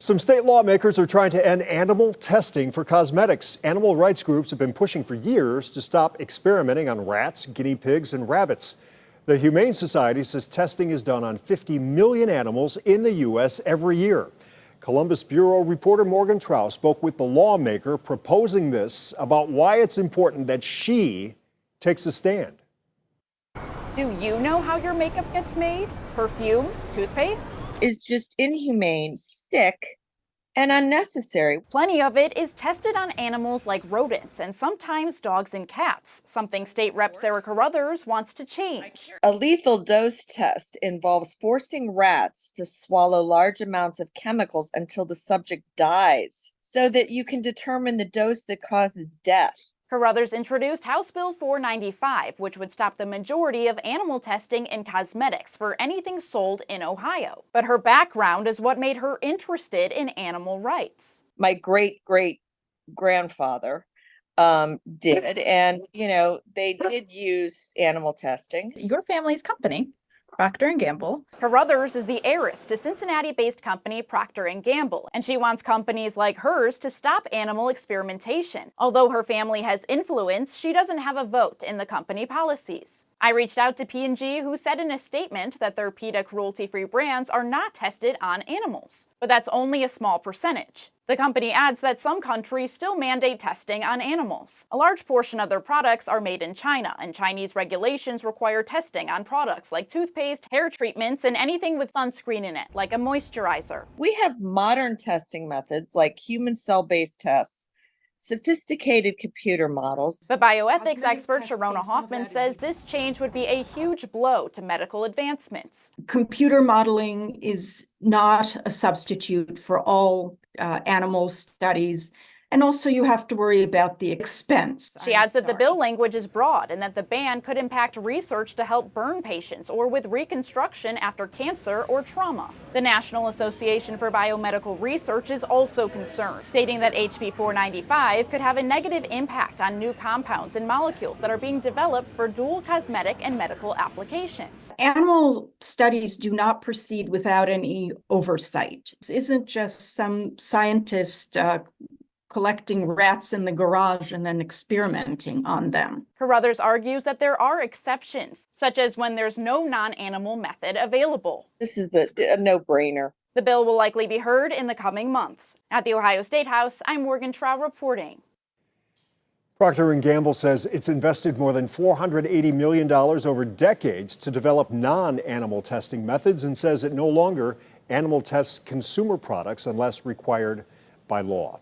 Some state lawmakers are trying to end animal testing for cosmetics. Animal rights groups have been pushing for years to stop experimenting on rats, guinea pigs, and rabbits. The Humane Society says testing is done on 50 million animals in the U.S. every year. Columbus Bureau reporter Morgan Trout spoke with the lawmaker proposing this about why it's important that she takes a stand. Do you know how your makeup gets made? Perfume? Toothpaste? Is just inhumane, sick, and unnecessary. Plenty of it is tested on animals like rodents and sometimes dogs and cats, something State Rep Sarah Carruthers wants to change. A lethal dose test involves forcing rats to swallow large amounts of chemicals until the subject dies, so that you can determine the dose that causes death. Carruthers introduced House Bill 495, which would stop the majority of animal testing in cosmetics for anything sold in Ohio. But her background is what made her interested in animal rights. My great-great-grandfather did, and, they did use animal testing. Your family's company, Procter and Gamble. Carruthers is the heiress to Cincinnati-based company Procter and Gamble, and she wants companies like hers to stop animal experimentation. Although her family has influence, she doesn't have a vote in the company policies. I reached out to P&G, who said in a statement that their PETA cruelty-free brands are not tested on animals. But that's only a small percentage. The company adds that some countries still mandate testing on animals. A large portion of their products are made in China, and Chinese regulations require testing on products like toothpaste, hair treatments, and anything with sunscreen in it, like a moisturizer. We have modern testing methods like human cell-based tests, sophisticated computer models. But bioethics expert Sharona Hoffman says this change would be a huge blow to medical advancements. Computer modeling is not a substitute for all animal studies. And also you have to worry about the expense. She adds that the bill language is broad and that the ban could impact research to help burn patients or with reconstruction after cancer or trauma. The National Association for Biomedical Research is also concerned, stating that HB 495 could have a negative impact on new compounds and molecules that are being developed for dual cosmetic and medical application. Animal studies do not proceed without any oversight. This isn't just some scientist collecting rats in the garage and then experimenting on them. Carruthers argues that there are exceptions, such as when there's no non-animal method available. This is a no-brainer. The bill will likely be heard in the coming months. At the Ohio State House, I'm Morgan Trout reporting. Procter and Gamble says it's invested more than $480 million over decades to develop non-animal testing methods and says it no longer animal tests consumer products unless required by law.